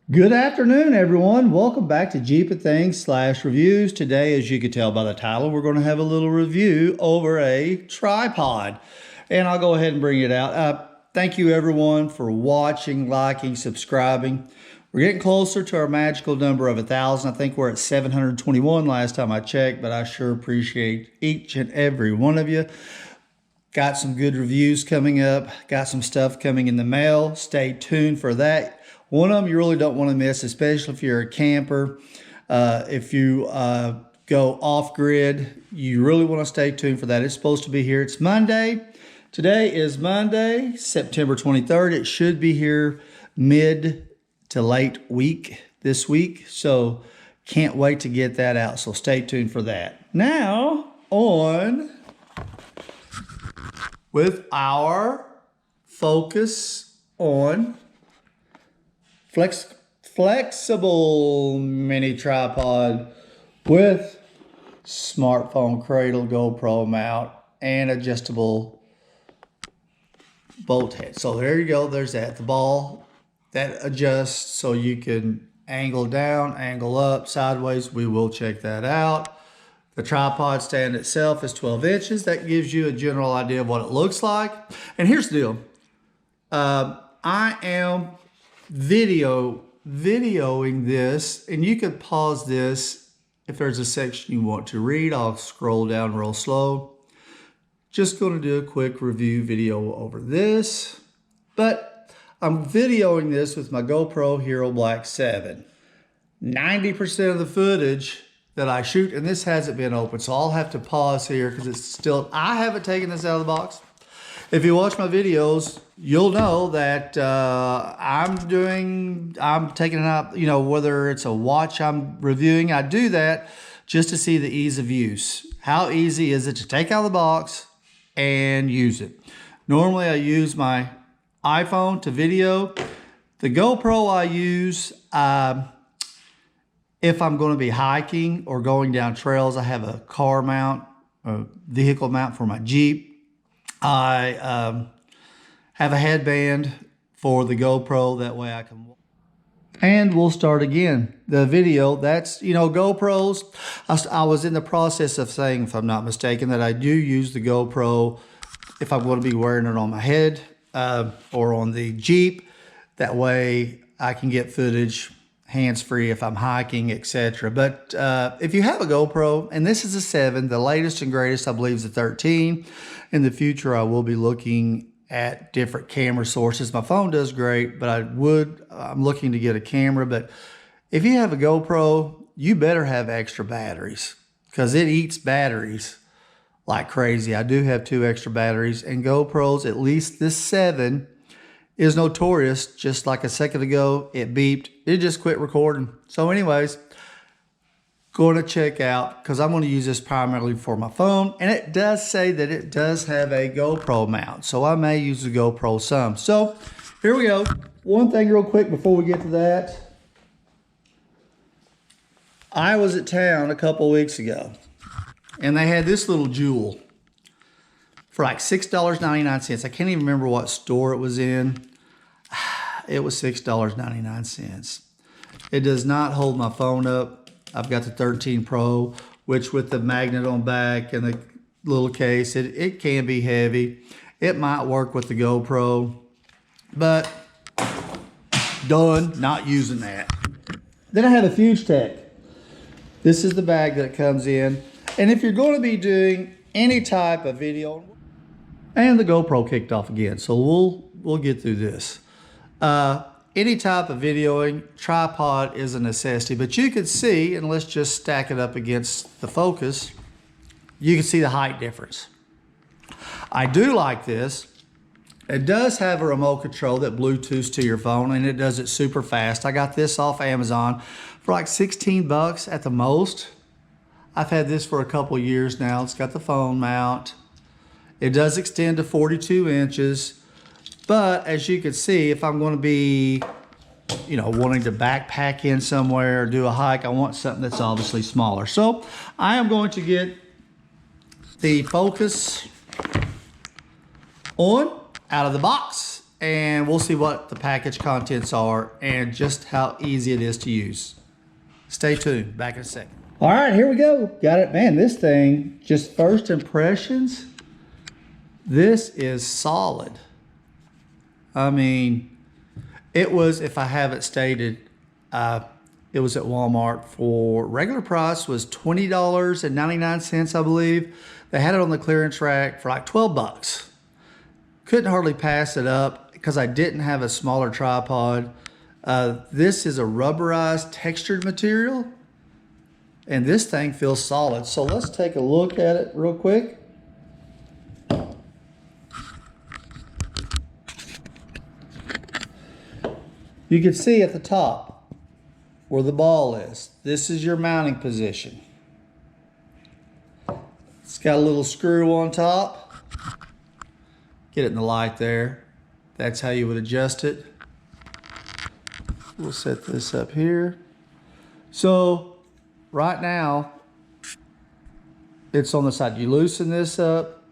Good afternoon, everyone. Welcome back to Jeep and Things / reviews. Today, as you can tell by the title, we're going to have a little review over a tripod. And I'll go ahead and bring it out. Thank you, everyone, for watching, liking, subscribing. We're getting closer to our magical number of 1,000. I think we're at 721 last time I checked, but I sure appreciate each and every one of you. Got some good reviews coming up. Got some stuff coming in the mail. Stay tuned for that. One of them you really don't want to miss, especially if you're a camper. If you go off-grid, you really want to stay tuned for that. It's supposed to be here. It's Monday. Today is Monday, September 23rd. It should be here mid to late week this week. So can't wait to get that out. So stay tuned for that. Now on with our Focus ONN Flexible mini tripod with smartphone cradle, GoPro mount, and adjustable bolt head. So there you go. There's that. The ball that adjusts so you can angle down, angle up, sideways. We will check that out. The tripod stand itself is 12 inches. That gives you a general idea of what it looks like. And here's the deal. I am videoing this, and you could pause this if there's a section you want to read. I'll scroll down real slow. Just going to do a quick review video over this, but I'm videoing this with my GoPro Hero Black 7. 90% of the footage that I shoot, and this hasn't been open, so I'll have to pause here because it's still, I haven't taken this out of the box. If you watch my videos, you'll know that I'm taking it out, you know, whether it's a watch I'm reviewing, I do that just to see the ease of use. How easy is it to take out of the box and use it? Normally I use my iPhone to video. The GoPro I use, if I'm going to be hiking or going down trails. I have a car mount, a vehicle mount for my Jeep. I have a headband for the GoPro, that way I can. And we'll start again. The video, that's, you know, GoPros. I was in the process of saying, if I'm not mistaken, that I do use the GoPro if I'm going to be wearing it on my head or on the Jeep. That way I can get footage hands-free if I'm hiking, etc. But if you have a GoPro, and this is a 7, the latest and greatest I believe is a 13. In the future, I will be looking at different camera sources. My phone does great, but I'm looking to get a camera. But if you have a GoPro, you better have extra batteries because it eats batteries like crazy. I do have 2 extra batteries, and GoPros, at least this 7, is notorious. Just like a second ago, it beeped. It just quit recording. So anyways, going to check out, because I'm going to use this primarily for my phone, and it does say that it does have a GoPro mount, so I may use the GoPro some. So here we go. One thing real quick before we get to that. I was at town a couple weeks ago, and they had this little jewel for like $6.99. I can't even remember what store it was in. It was $6.99. It does not hold my phone up. I've got the 13 Pro, which with the magnet on back and the little case, it can be heavy. It might work with the GoPro, but done, not using that. Then I have a Fuge Tech. This is the bag that it comes in. And if you're going to be doing any type of video, and the GoPro kicked off again, so we'll get through this. Any type of videoing, tripod is a necessity, but you can see, and let's just stack it up against the Focus, you can see the height difference. I do like this. It does have a remote control that Bluetooths to your phone, and it does it super fast. I got this off Amazon for like 16 bucks at the most. I've had this for a couple years now. It's got the phone mount. It does extend to 42 inches. But as you can see, if I'm going to be, you know, wanting to backpack in somewhere or do a hike, I want something that's obviously smaller. So I am going to get the Focus ONN out of the box. and we'll see what the package contents are and just how easy it is to use. Stay tuned, back in a second. All right, here we go. Got it. Man, this thing, just first impressions, this is solid. I mean, it was, if I haven't stated, it was at Walmart for regular price was $20.99, I believe. They had it on the clearance rack for like 12 bucks. Couldn't hardly pass it up because I didn't have a smaller tripod. This is a rubberized textured material, and this thing feels solid. So let's take a look at it real quick. You can see at the top where the ball is. This is your mounting position. It's got a little screw on top. Get it in the light there. That's how you would adjust it. We'll set this up here. So right now, it's on the side. You loosen this up,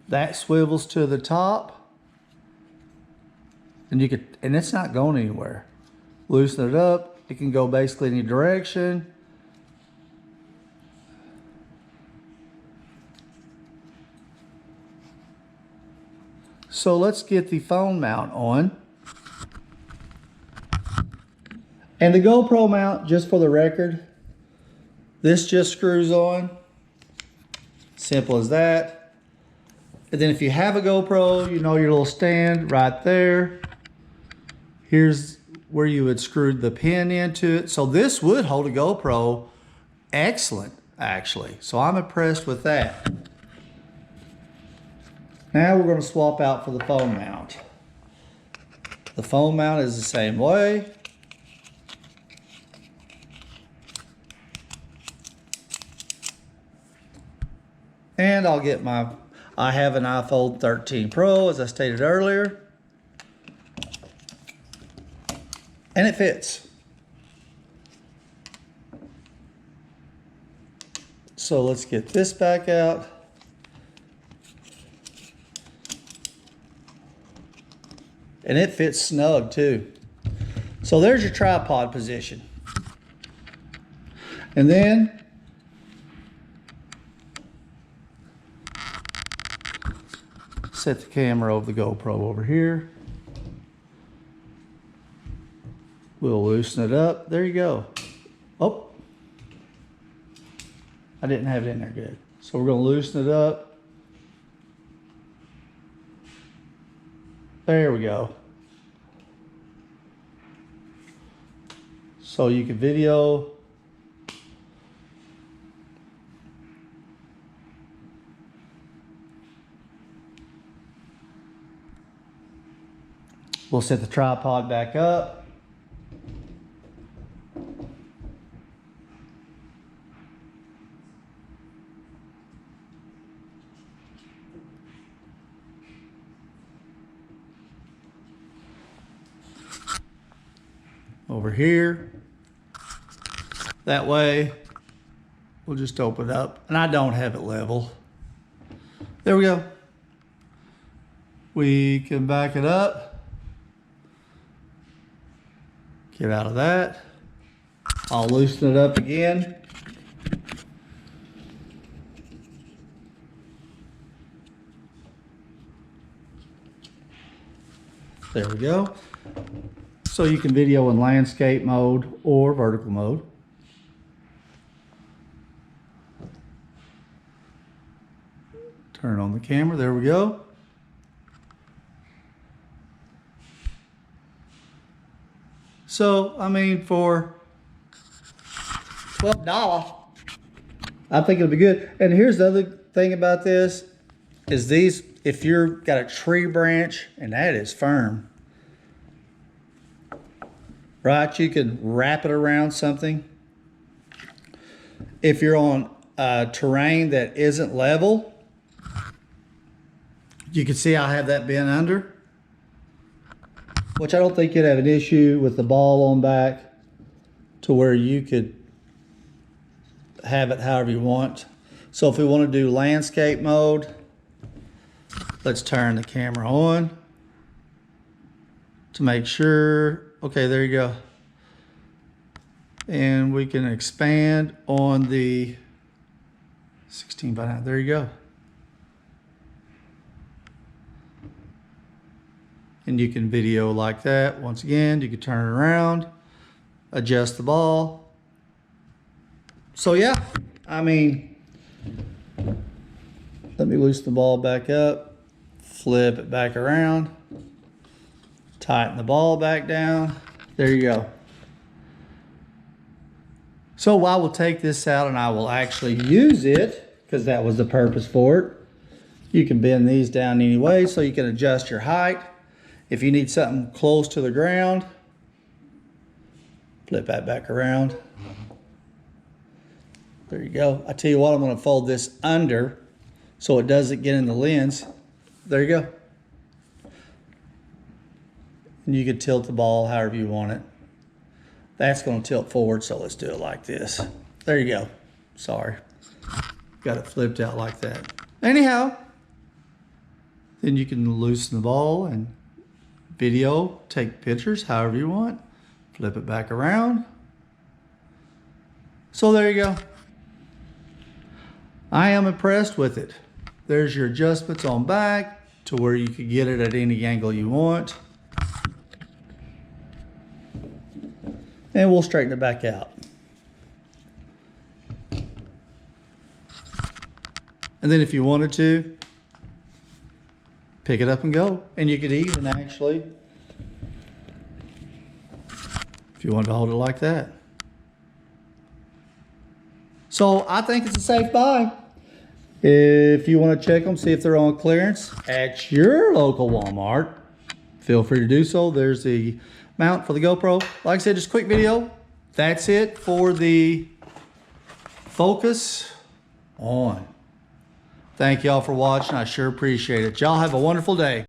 that swivels to the top, and it's not going anywhere. Loosen it up, it can go basically any direction. So let's get the phone mount on. And the GoPro mount, just for the record, this just screws on. Simple as that. And then if you have a GoPro, you know your little stand right there. Here's where you would screw the pin into it. So this would hold a GoPro excellent, actually. So I'm impressed with that. Now we're going to swap out for the phone mount. The phone mount is the same way. And I'll get I have an iPhone 13 Pro, as I stated earlier. And it fits. So let's get this back out. And it fits snug too. So there's your tripod position. And then set the camera over the GoPro over here. We'll loosen it up. There you go. Oh, I didn't have it in there good. So we're going to loosen it up. There we go. So you can video. We'll set the tripod back up. Over here. That way, we'll just open it up. And I don't have it level. There we go. We can back it up. Get out of that. I'll loosen it up again. There we go. So you can video in landscape mode or vertical mode. Turn on the camera, there we go. So, I mean, for $12, I think it'll be good. And here's the other thing about this, is these, if you've got a tree branch, and that is firm, right? You can wrap it around something. If you're on terrain that isn't level, you can see I have that bent under, which I don't think you'd have an issue with the ball on back to where you could have it however you want. So if we want to do landscape mode, let's turn the camera on. to make sure. Okay, there you go. And we can expand on the 16 by 9. There you go. And you can video like that. Once again, you can turn it around, adjust the ball. So yeah, I mean, let me loosen the ball back up, flip it back around, tighten the ball back down. There you go. So I will take this out and I will actually use it, because that was the purpose for it. You can bend these down anyway so you can adjust your height. If you need something close to the ground, flip that back around. There you go. I tell you what, I'm going to fold this under so it doesn't get in the lens. There you go. And you can tilt the ball however you want it. That's going to tilt forward, so let's do it like this. There you go. Sorry. Got it flipped out like that. Anyhow, then you can loosen the ball and video, take pictures however you want. Flip it back around. So there you go. I am impressed with it. There's your adjustments on back to where you can get it at any angle you want. And we'll straighten it back out. And then if you wanted to, pick it up and go. And you could even actually, if you wanted to hold it like that. So I think it's a safe buy. If you want to check them, see if they're on clearance at your local Walmart, feel free to do so. There's the mount for the GoPro. Like I said, just a quick video. That's it for the Focus ONN. Thank y'all for watching. I sure appreciate it. Y'all have a wonderful day.